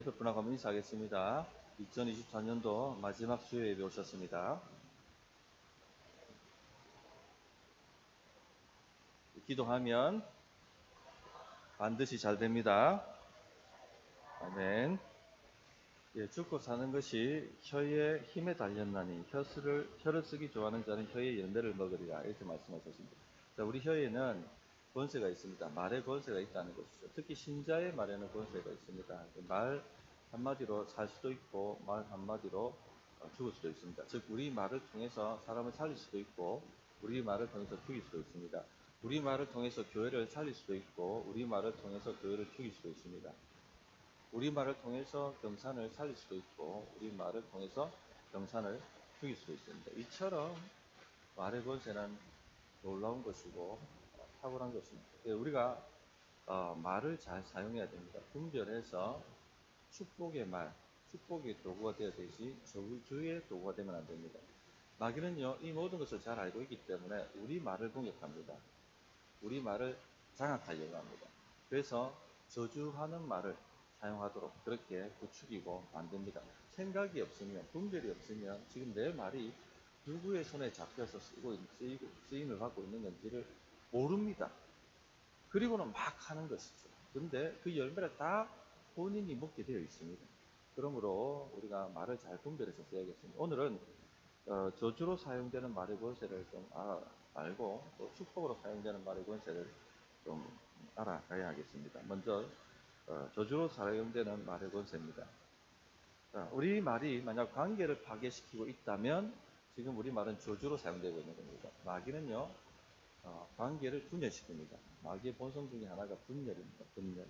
여섯 분하고 한번 인사하겠습니다. 2024년도 마지막 수요 예배 오셨습니다. 기도하면 반드시 잘 됩니다. 아멘. 예, 죽고 사는 것이 혀의 힘에 달렸나니 혀를 쓰기 좋아하는 자는 혀의 열매를 먹으리라 이렇게 말씀하셨습니다. 자, 우리 혀에는 권세가 있습니다. 말의 권세가 있다는 것이죠. 특히 신자의 말에는 권세가 있습니다. 말 한마디로 살 수도 있고 말 한마디로 죽을 수도 있습니다. 즉 우리 말을 통해서 사람을 살릴 수도 있고 우리 말을 통해서 죽일 수도 있습니다. 우리 말을 통해서 교회를 살릴 수도 있고 우리 말을 통해서 교회를 죽일 수도 있습니다. 우리말을 통해서 경산을 살릴 수도 있고 우리말을 통해서 경산을 죽일 수도 있습니다. 이처럼 말의 권세는 놀라운 것이고 탁월한 것입니다. 우리가 말을 잘 사용해야 됩니다. 분별해서 축복의 말, 축복의 도구가 되어야 되지 저주의 도구가 되면 안 됩니다. 마귀는요, 이 모든 것을 잘 알고 있기 때문에 우리 말을 공격합니다. 우리 말을 장악하려고 합니다. 그래서 저주하는 말을 사용하도록 그렇게 부추기고 만듭니다. 생각이 없으면, 분별이 없으면 지금 내 말이 누구의 손에 잡혀서 쓰임을 받고 있는 건지를 모릅니다. 그리고는 막 하는 것이죠. 그런데 그 열매를 다 본인이 먹게 되어 있습니다. 그러므로 우리가 말을 잘 분별해서 써야겠습니다. 오늘은 저주로 사용되는 말의 권세를 좀 알고 또 축복으로 사용되는 말의 권세를 좀 알아가야 하겠습니다. 먼저 저주로 사용되는 말의 권세입니다. 자, 우리 말이 만약 관계를 파괴시키고 있다면 지금 우리 말은 저주로 사용되고 있는 겁니다. 마귀는요 관계를 분열시킵니다. 마귀의 본성 중에 하나가 분열입니다. 분열.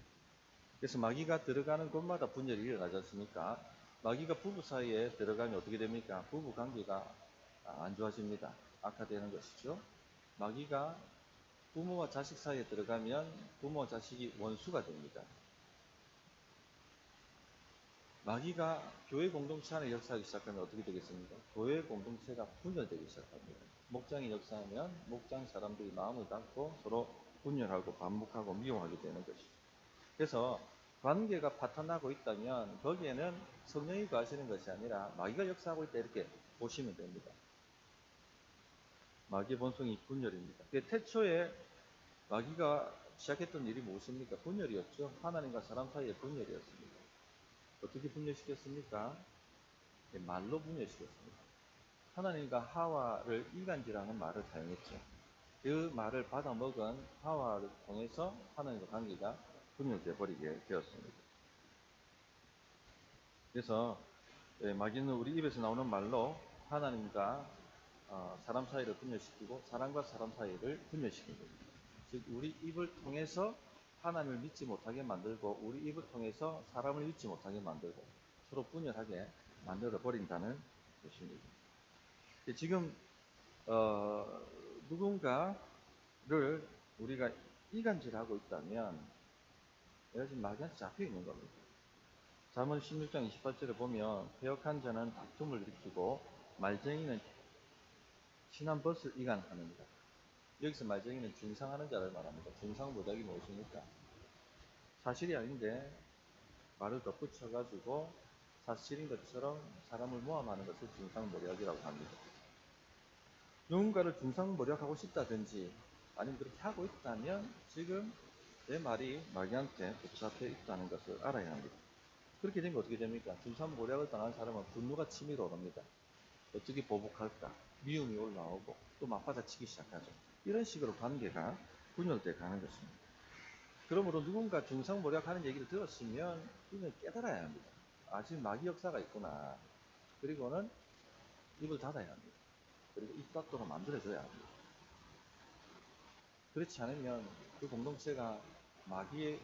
그래서 마귀가 들어가는 곳마다 분열이 일어나지 않습니까? 마귀가 부부 사이에 들어가면 어떻게 됩니까? 부부 관계가 안 좋아집니다. 악화되는 것이죠. 마귀가 부모와 자식 사이에 들어가면 부모와 자식이 원수가 됩니다. 마귀가 교회 공동체 안에 역사하기 시작하면 어떻게 되겠습니까? 교회 공동체가 분열되기 시작합니다. 목장이 역사하면 목장 사람들이 마음을 닫고 서로 분열하고 반목하고 미워하게 되는 것이죠. 그래서 관계가 파탄나고 있다면 거기에는 성령이 거하시는 것이 아니라 마귀가 역사하고 있다 이렇게 보시면 됩니다. 마귀의 본성이 분열입니다. 태초에 마귀가 시작했던 일이 무엇입니까? 분열이었죠. 하나님과 사람 사이의 분열이었습니다. 어떻게 분열시켰습니까? 말로 분열시켰습니다. 하나님과 하와를 이간질하는 말을 사용했죠. 그 말을 받아먹은 하와를 통해서 하나님과 관계가 분열되어 버리게 되었습니다. 그래서 마귀는 우리 입에서 나오는 말로 하나님과 사람 사이를 분열시키고 사람과 사람 사이를 분열시킵니다. 즉 우리 입을 통해서 하나님을 믿지 못하게 만들고 우리 입을 통해서 사람을 믿지 못하게 만들고 서로 분열하게 만들어 버린다는 것입니다. 지금 누군가를 우리가 이간질하고 있다면 내가 지금 마귀한테 잡혀 있는 겁니다. 잠언 16장 28절에 보면 패역한 자는 다툼을 일으키고 말쟁이는 친한 벗을 이간합니다. 여기서 말쟁이는 중상하는 자를 말합니다. 중상모략이 무엇입니까? 사실이 아닌데 말을 덧붙여가지고 사실인 것처럼 사람을 모함하는 것을 중상모략이라고 합니다. 누군가를 중상모략하고 싶다든지 아니면 그렇게 하고 있다면 지금 내 말이 마귀한테 붙잡혀 있다는 것을 알아야 합니다. 그렇게 되면 어떻게 됩니까? 중상모략을 당한 사람은 분노가 치밀어 오릅니다. 어떻게 보복할까? 미움이 올라오고 또 맞받아치기 시작하죠. 이런 식으로 관계가 분열돼 가는 것입니다. 그러므로 누군가 중상모략하는 얘기를 들었으면 이걸 깨달아야 합니다. 아, 지금 마귀 역사가 있구나. 그리고는 입을 닫아야 합니다. 그리고 입 닫도록 만들어줘야 합니다. 그렇지 않으면 그 공동체가 마귀의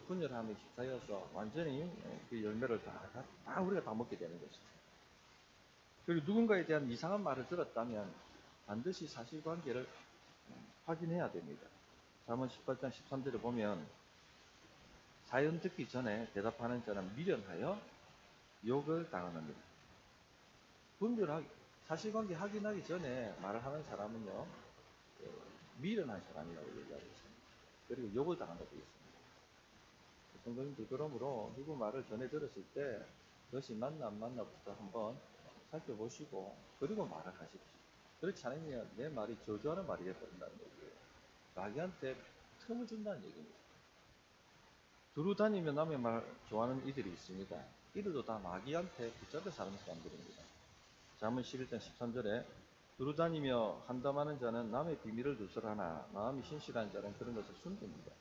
분열함에 휩싸여서 완전히 그 열매를 다 우리가 다 먹게 되는 것이죠. 그리고 누군가에 대한 이상한 말을 들었다면 반드시 사실관계를 확인해야 됩니다. 잠언 18장 13절에 보면 사연 듣기 전에 대답하는 자는 미련하여 욕을 당하느니라. 분별하기, 사실관계 확인하기 전에 말을 하는 사람은요, 미련한 사람이라고 얘기하고 있습니다. 그리고 욕을 당한다고 있습니다. 성도님들, 그러므로 누구 말을 전해 들었을 때 그것이 맞나 안 맞나부터 한번 살펴보시고 그리고 말을 하십시오. 그렇지 않으면 내 말이 저주하는 말이 되어버린다는 얘기예요. 마귀한테 틈을 준다는 얘기입니다. 두루 다니며 남의 말 좋아하는 이들이 있습니다. 이들도 다 마귀한테 붙잡혀 사는 사람들입니다. 잠언 11장 13절에 두루 다니며 한담하는 자는 남의 비밀을 누설하나 마음이 신실한 자는 그런 것을 숨깁니다.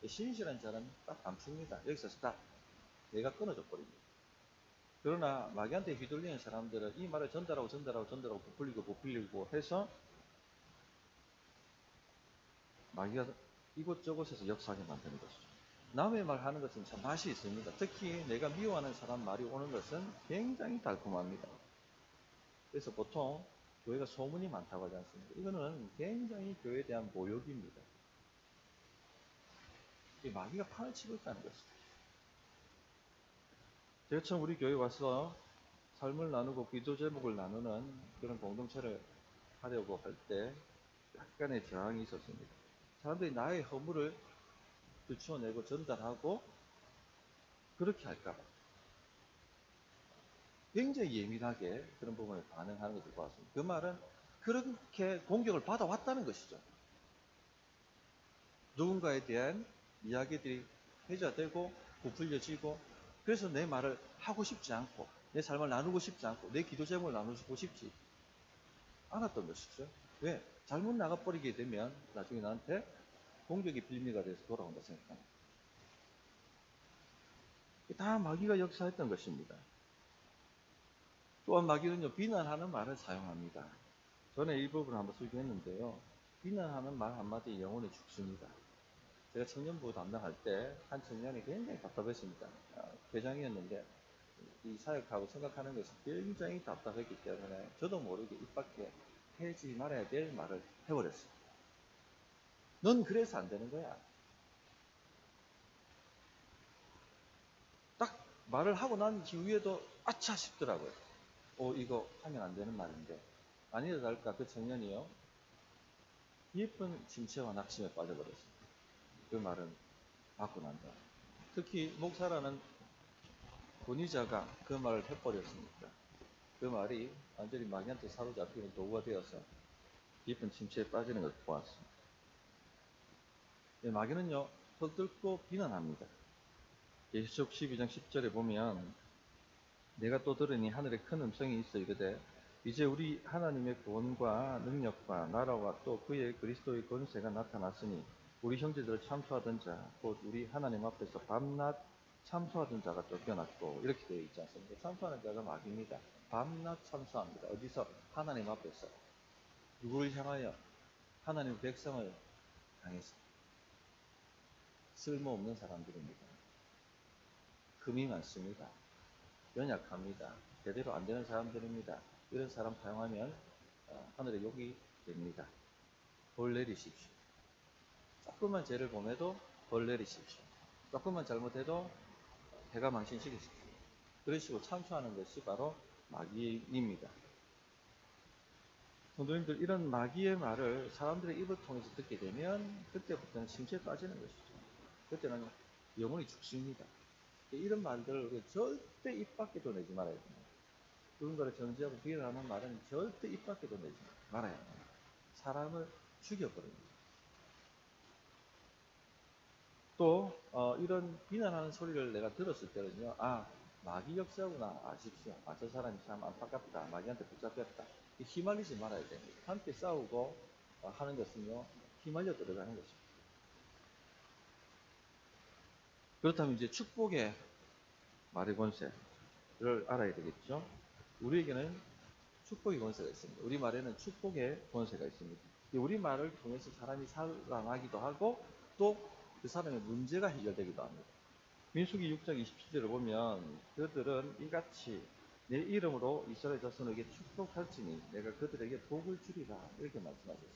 신실한 자는 딱 감춥니다. 여기서 딱 내가 끊어져 버립니다. 그러나 마귀한테 휘둘리는 사람들은 이 말을 전달하고 부풀리고 해서 마귀가 이곳저곳에서 역사하게 만드는 것이죠. 남의 말 하는 것은 참 맛이 있습니다. 특히 내가 미워하는 사람 말이 오는 것은 굉장히 달콤합니다. 그래서 보통 교회가 소문이 많다고 하지 않습니까? 이거는 굉장히 교회에 대한 모욕입니다. 마귀가 판을 치고 있다는 것입니다. 제가 처음 우리 교회에 와서 삶을 나누고 기도 제목을 나누는 그런 공동체를 하려고 할 때 약간의 저항이 있었습니다. 사람들이 나의 허물을 들추어내고 전달하고 그렇게 할까봐 굉장히 예민하게 그런 부분에 반응하는 것을 보았습니다. 그 말은 그렇게 공격을 받아왔다는 것이죠. 누군가에 대한 이야기들이 회자되고 부풀려지고 그래서 내 말을 하고 싶지 않고 내 삶을 나누고 싶지 않고 내 기도 제목을 나누고 싶지 않았던 것이죠. 왜? 잘못 나가버리게 되면 나중에 나한테 공격의 빌미가 돼서 돌아온다 생각합니다. 다 마귀가 역사했던 것입니다. 또한 마귀는요, 비난하는 말을 사용합니다. 전에 이 부분을 한번 소개했는데요. 비난하는 말 한마디에 영혼이 죽습니다. 제가 청년부 담당할 때 한 청년이 굉장히 답답했습니다. 회장이었는데 이 사역하고 생각하는 것이 굉장히 답답했기 때문에 저도 모르게 입 밖에 하지 말아야 될 말을 해버렸어요. 넌 그래서 안 되는 거야. 딱 말을 하고 난 이후에도 아차 싶더라고요. 이거 하면 안 되는 말인데. 아니라 다를까 그 청년이요. 예쁜 침체와 낙심에 빠져버렸어요. 그 말은 받고 난다. 특히 목사라는 권위자가 그 말을 해버렸으니까 그 말이 완전히 마귀한테 사로잡히는 도구가 되어서 깊은 침체에 빠지는 것을 보았습니다. 마귀는요, 헛들고 비난합니다. 계시록 12장 10절에 보면 내가 또 들으니 하늘에 큰 음성이 있어 이르되 이제 우리 하나님의 구원과 능력과 나라와 또 그의 그리스도의 권세가 나타났으니 우리 형제들을 참소하던 자 곧 우리 하나님 앞에서 밤낮 참소하던 자가 쫓겨났고 이렇게 되어 있지 않습니까? 참소하는 자가 마귀입니다. 밤낮 참소합니다. 어디서? 하나님 앞에서. 누구를 향하여? 하나님 백성을 향해서. 쓸모없는 사람들입니다. 금이 많습니다. 연약합니다. 제대로 안 되는 사람들입니다. 이런 사람 사용하면 하늘의 욕이 됩니다. 벌 내리십시오. 조금만 죄를 범해도 벌 내리십시오. 조금만 잘못해도 해가 망신시키십시오. 그런 식으로 참소하는 것이 바로 마귀입니다. 성도님들, 이런 마귀의 말을 사람들의 입을 통해서 듣게 되면 그때부터는 침체에 빠지는 것이죠. 그때는 영혼이 죽습니다. 이런 말들을 우리가 절대 입 밖에도 내지 말아야 됩니다. 누군가를 정죄하고 비난하는 말은 절대 입 밖에도 내지 말아야 합니다. 사람을 죽여버립니다. 또 이런 비난하는 소리를 내가 들었을 때는요, 마귀 역사구나 아십시오. 저 사람이 참 안타깝다. 마귀한테 붙잡혔다. 휘말리지 말아야 됩니다. 함께 싸우고 하는 것은요, 휘말려 들어가는 것입니다. 그렇다면 이제 축복의 말의 권세를 알아야 되겠죠. 우리에게는 축복의 권세가 있습니다. 우리 말에는 축복의 권세가 있습니다. 우리 말을 통해서 사람이 살아나기도 하고 또 그 사람의 문제가 해결되기도 합니다. 민수기 6장 27절을 보면 그들은 이같이 내 이름으로 이스라엘 자손에게 축복할지니 내가 그들에게 복을 주리라 이렇게 말씀하셨어요.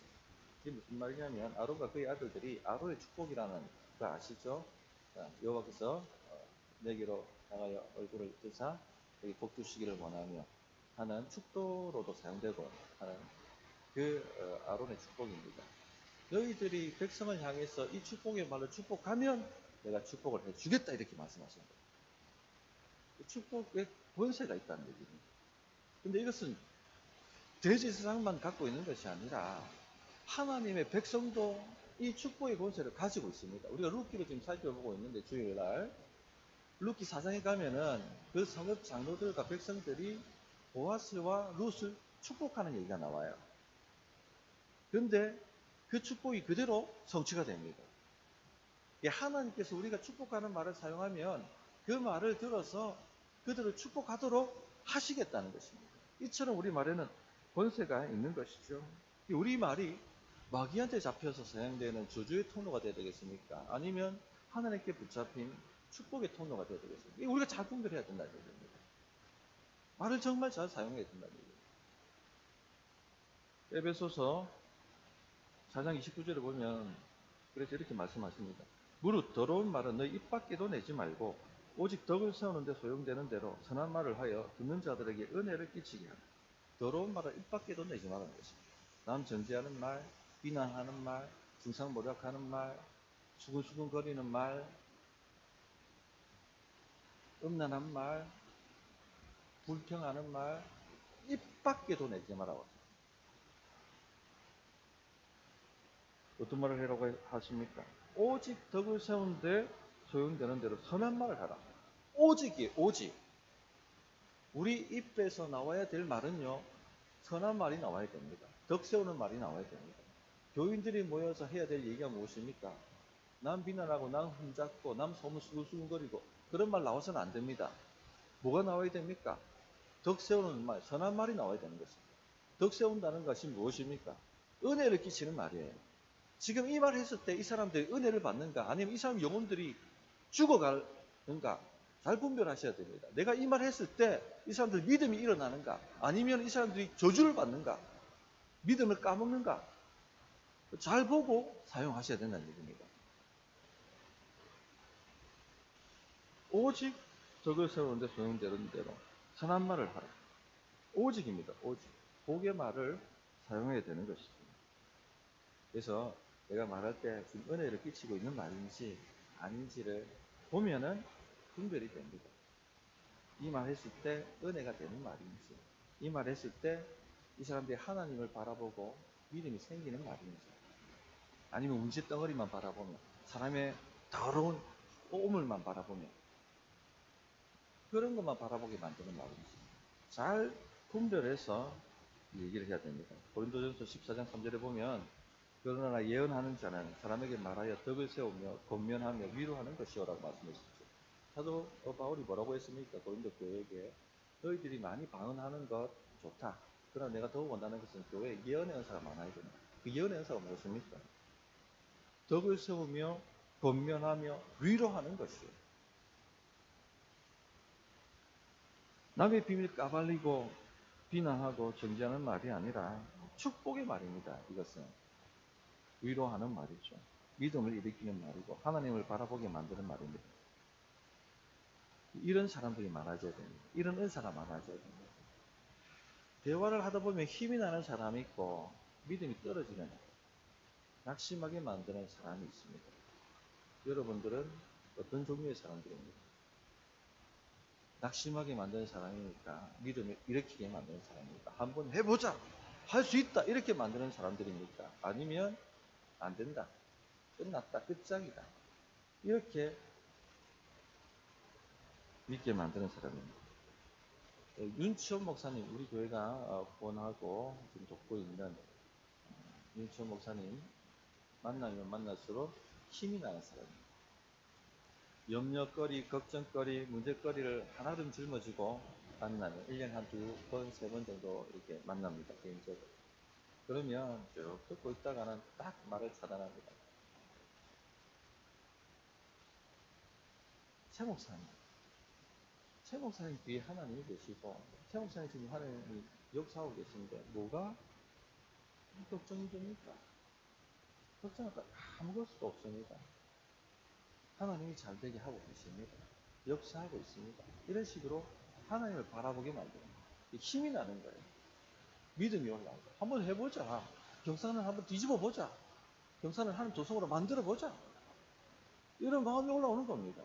이게 무슨 말이냐면 아론과 그의 아들들이 아론의 축복이라는 거 아시죠? 여호와께서 내게로 향하여 얼굴을 뜨사 여기 복 주시기를 원하며 하는 축도로도 사용되고 하는 그 아론의 축복입니다. 너희들이 백성을 향해서 이 축복의 말을 축복하면 내가 축복을 해주겠다 이렇게 말씀하신 거예요. 축복에 권세가 있다는 얘기입니다. 근데 이것은 대제사장만 갖고 있는 것이 아니라 하나님의 백성도 이 축복의 권세를 가지고 있습니다. 우리가 룻기를 지금 살펴보고 있는데 주일날 룻기 4장에 가면은 그 성읍 장로들과 백성들이 보아스와 룻을 축복하는 얘기가 나와요. 그런데 그 축복이 그대로 성취가 됩니다. 하나님께서 우리가 축복하는 말을 사용하면 그 말을 들어서 그들을 축복하도록 하시겠다는 것입니다. 이처럼 우리 말에는 권세가 있는 것이죠. 우리 말이 마귀한테 잡혀서 사용되는 저주의 통로가 되어야 되겠습니까? 아니면 하나님께 붙잡힌 축복의 통로가 되어야 되겠습니까? 우리가 잘 분별해야 된다는 얘기입니다. 말을 정말 잘 사용해야 된다는 얘기입니다. 에베소서 4장 29절에 보면 그래서 이렇게 말씀하십니다. 무릇 더러운 말은 너희 입 밖에도 내지 말고 오직 덕을 세우는 데 소용되는 대로 선한 말을 하여 듣는 자들에게 은혜를 끼치게 하라. 더러운 말을 입 밖에도 내지 말라는 것입니다. 남 정죄하는 말, 비난하는 말, 중상모략하는 말, 수근수근거리는 말, 음란한 말, 불평하는 말, 입 밖에도 내지 말라고. 어떤 말을 하라고 하십니까? 오직 덕을 세우는데 소용되는 대로 선한 말을 하라. 오직이에요, 오직. 우리 입에서 나와야 될 말은요, 선한 말이 나와야 됩니다. 덕 세우는 말이 나와야 됩니다. 교인들이 모여서 해야 될 얘기가 무엇입니까? 남 비난하고, 남 흠잡고, 남 소문 수근수근거리고 그런 말 나와서는 안 됩니다. 뭐가 나와야 됩니까? 덕 세우는 말, 선한 말이 나와야 되는 것입니다. 덕 세운다는 것이 무엇입니까? 은혜를 끼치는 말이에요. 지금 이 말을 했을 때 이 사람들이 은혜를 받는가, 아니면 이 사람 영혼들이 죽어가는가, 잘 분별하셔야 됩니다. 내가 이 말을 했을 때 이 사람들 믿음이 일어나는가, 아니면 이 사람들이 저주를 받는가, 믿음을 까먹는가, 잘 보고 사용하셔야 된다는 얘기입니다. 오직 덕을 세우는데 소용되는 대로 선한 말을 하라. 오직입니다. 오직. 복의 말을 사용해야 되는 것입니다. 그래서 내가 말할 때 지금 은혜를 끼치고 있는 말인지 아닌지를 보면은 분별이 됩니다. 이 말 했을 때 은혜가 되는 말인지, 이 말 했을 때 이 사람들이 하나님을 바라보고 믿음이 생기는 말인지, 아니면 문제 덩어리만 바라보며 사람의 더러운 오물만 바라보며 그런 것만 바라보게 만드는 말인지 잘 분별해서 얘기를 해야 됩니다. 고린도전서 14장 3절에 보면 그러나 예언하는 자는 사람에게 말하여 덕을 세우며 권면하며 위로하는 것이오라고 말씀하셨죠. 사도 바울이 뭐라고 했습니까? 고린도 교회에게 너희들이 많이 방언하는 것 좋다. 그러나 내가 더 원하는 것은 교회에 예언의 은사가 많아야 된다. 그 예언의 은사가 무엇입니까? 덕을 세우며 권면하며 위로하는 것이에요. 남의 비밀 까발리고 비난하고 정죄하는 말이 아니라 축복의 말입니다. 이것은 위로하는 말이죠. 믿음을 일으키는 말이고 하나님을 바라보게 만드는 말입니다. 이런 사람들이 많아져야 됩니다. 이런 은사가 많아져야 됩니다. 대화를 하다 보면 힘이 나는 사람이 있고 믿음이 떨어지는, 낙심하게 만드는 사람이 있습니다. 여러분들은 어떤 종류의 사람들입니까? 낙심하게 만드는 사람이니까 믿음을 일으키게 만드는 사람입니까? 한번 해보자! 할 수 있다! 이렇게 만드는 사람들입니까? 아니면 안 된다. 끝났다. 끝장이다. 이렇게 믿게 만드는 사람입니다. 윤치원 목사님, 우리 교회가 후원하고 지금 돕고 있는 윤치원 목사님 만나면 만날수록 힘이 나는 사람입니다. 염려거리, 걱정거리, 문제거리를 하나쯤 짊어지고 만나면 1년에 한 2번, 3번 정도 이렇게 만납니다. 개인적으로. 그러면 쭉 듣고 있다가는 딱 말을 차단합니다. 최 목사님 뒤에 하나님이 계시고 최 목사님 지금 하나님이 역사하고 계신데 뭐가 걱정이 됩니까? 걱정할 거 아무것도 없습니다. 하나님이 잘 되게 하고 계십니다. 역사하고 있습니다. 이런 식으로 하나님을 바라보게 만드는 거예요. 힘이 나는 거예요. 믿음이 올라오고 한번 해보자. 경산을 한번 뒤집어 보자. 경산을 하나님 도성으로 만들어 보자. 이런 마음이 올라오는 겁니다.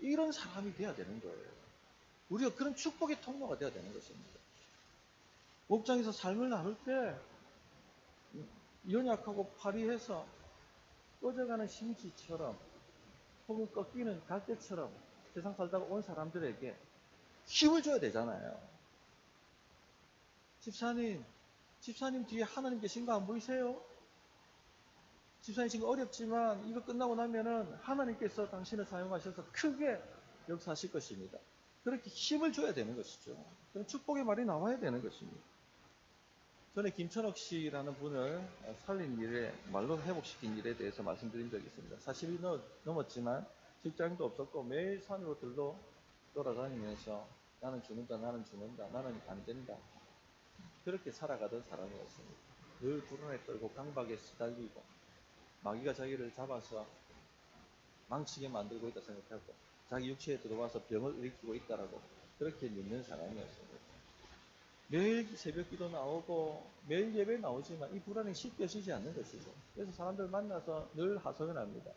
이런 사람이 돼야 되는 거예요. 우리가 그런 축복의 통로가 돼야 되는 것입니다. 목장에서 삶을 나눌 때 연약하고 파리해서 꺼져가는 심지처럼 혹은 꺾이는 갈대처럼 세상 살다가 온 사람들에게 힘을 줘야 되잖아요. 집사님 뒤에 하나님 계신 거 안 보이세요? 집사님 지금 어렵지만 이거 끝나고 나면은 하나님께서 당신을 사용하셔서 크게 역사하실 것입니다. 그렇게 힘을 줘야 되는 것이죠. 그런 축복의 말이 나와야 되는 것입니다. 전에 김천옥 씨라는 분을 살린 일에, 말로 회복시킨 일에 대해서 말씀드린 적이 있습니다. 40이 넘었지만 직장도 없었고 매일 산으로 들로 돌아다니면서 나는 죽는다, 나는 안 된다. 그렇게 살아가던 사람이었습니다. 늘 불안에 떨고 강박에 시달리고 마귀가 자기를 잡아서 망치게 만들고 있다 생각하고 자기 육체에 들어와서 병을 일으키고 있다라고 그렇게 믿는 사람이었습니다. 매일 새벽 기도 나오고 매일 예배 나오지만 이 불안이 쉽게 쉬지 않는 것이죠. 그래서 사람들 만나서 늘 하소연합니다.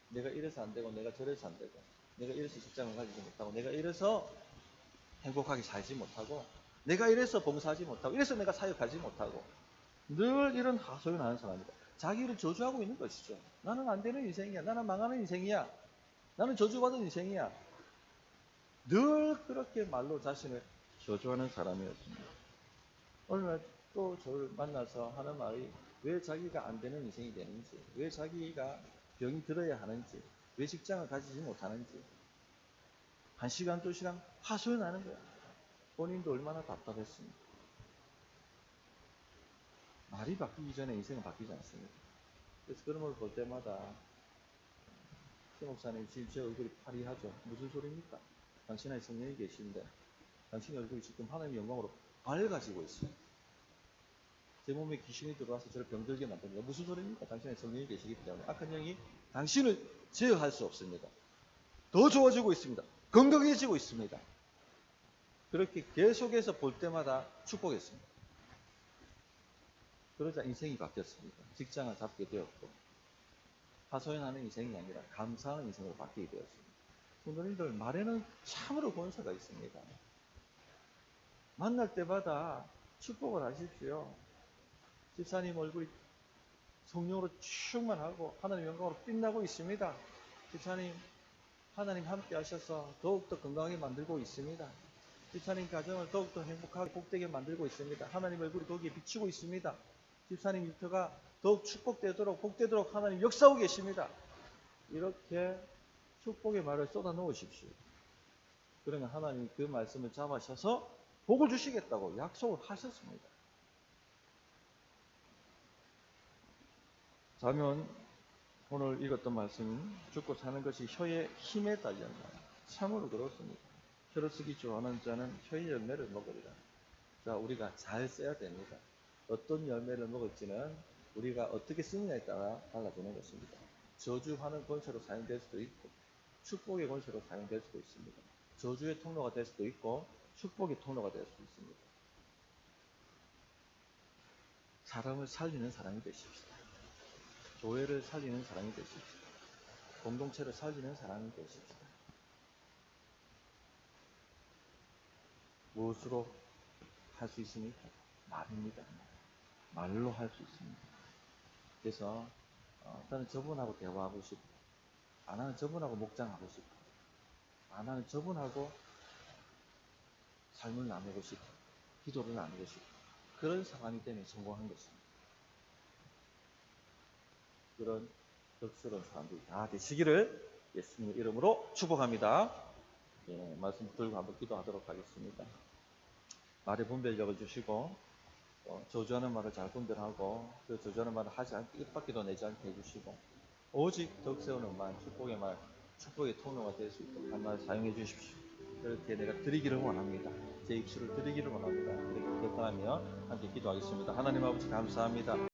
내가 이래서 안 되고 내가 저래서 안 되고 내가 이래서 직장을 가지지 못하고 내가 이래서 행복하게 살지 못하고 내가 이래서 봉사하지 못하고 이래서 내가 사역하지 못하고 늘 이런 하소연하는 사람입니다. 자기를 저주하고 있는 것이죠. 나는 안 되는 인생이야. 나는 망하는 인생이야. 나는 저주받은 인생이야. 늘 그렇게 말로 자신을 저주하는 사람이었습니다. 어느 날 또 저를 만나서 하는 말이 왜 자기가 안 되는 인생이 되는지, 왜 자기가 병이 들어야 하는지, 왜 직장을 가지지 못하는지 1시간, 2시간 하소연하는 거야. 본인도 얼마나 답답했습니까? 말이 바뀌기 전에 인생은 바뀌지 않습니다. 그래서 그런 걸 볼 때마다 최 목사님 지금 제 얼굴이 파리하죠. 무슨 소리입니까? 당신 안에 성령이 계신데 당신 얼굴이 지금 하나님의 영광으로 밝아지고 있어요. 제 몸에 귀신이 들어와서 저를 병들게 만듭니다. 무슨 소리입니까? 당신의 성령이 계시기 때문에 악한 영이 당신을 제어할 수 없습니다. 더 좋아지고 있습니다. 건강해지고 있습니다. 그렇게 계속해서 볼 때마다 축복했습니다. 그러자 인생이 바뀌었습니다. 직장을 잡게 되었고 하소연하는 인생이 아니라 감사하는 인생으로 바뀌게 되었습니다. 성도님들 말에는 참으로 권세가 있습니다. 만날 때마다 축복을 하십시오. 집사님 얼굴이 성령으로 충만하고 하나님 영광으로 빛나고 있습니다. 집사님 하나님 함께 하셔서 더욱더 건강하게 만들고 있습니다. 집사님 가정을 더욱더 행복하게 복되게 만들고 있습니다. 하나님 얼굴이 거기에 비치고 있습니다. 집사님 일터가 더욱 축복되도록 복되도록 하나님 역사하고 계십니다. 이렇게 축복의 말을 쏟아 놓으십시오. 그러면 하나님이 그 말씀을 잡아셔서 복을 주시겠다고 약속을 하셨습니다. 자면 오늘 읽었던 말씀은 죽고 사는 것이 혀의 힘에 달렸나. 참으로 그렇습니다. 혀를 쓰기 좋아하는 자는 혀의 열매를 먹으리라. 자, 우리가 잘 써야 됩니다. 어떤 열매를 먹을지는 우리가 어떻게 쓰느냐에 따라 달라지는 것입니다. 저주하는 권세로 사용될 수도 있고 축복의 권세로 사용될 수도 있습니다. 저주의 통로가 될 수도 있고 축복의 통로가 될 수도 있습니다. 사람을 살리는 사람이 되십시다. 교회를 살리는 사람이 되십시다. 공동체를 살리는 사람이 되십시다. 무엇으로 할 수 있습니까? 말입니다. 말로 할 수 있습니다. 그래서 나는 저분하고 대화하고 싶고 나는 저분하고 목장하고 싶고 나는 저분하고 삶을 나누고 싶고 기도를 나누고 싶고 그런 사람이 되면 성공한 것입니다. 그런 덕스러운 사람들이 다 되시기를 예수님 이름으로 축복합니다. 예, 말씀 들고 한번 기도하도록 하겠습니다. 말의 분별력을 주시고 저주하는 말을 잘 분별하고 그 저주하는 말을 하지 않게 입밖에도 내지 않게 해주시고 오직 덕세우는 말, 축복의 말, 축복의 통로가 될 수 있도록 한 말 사용해 주십시오. 그렇게 내가 드리기를 원합니다. 제 입술을 드리기를 원합니다. 그렇게 기도하며 함께 기도하겠습니다. 하나님 아버지 감사합니다.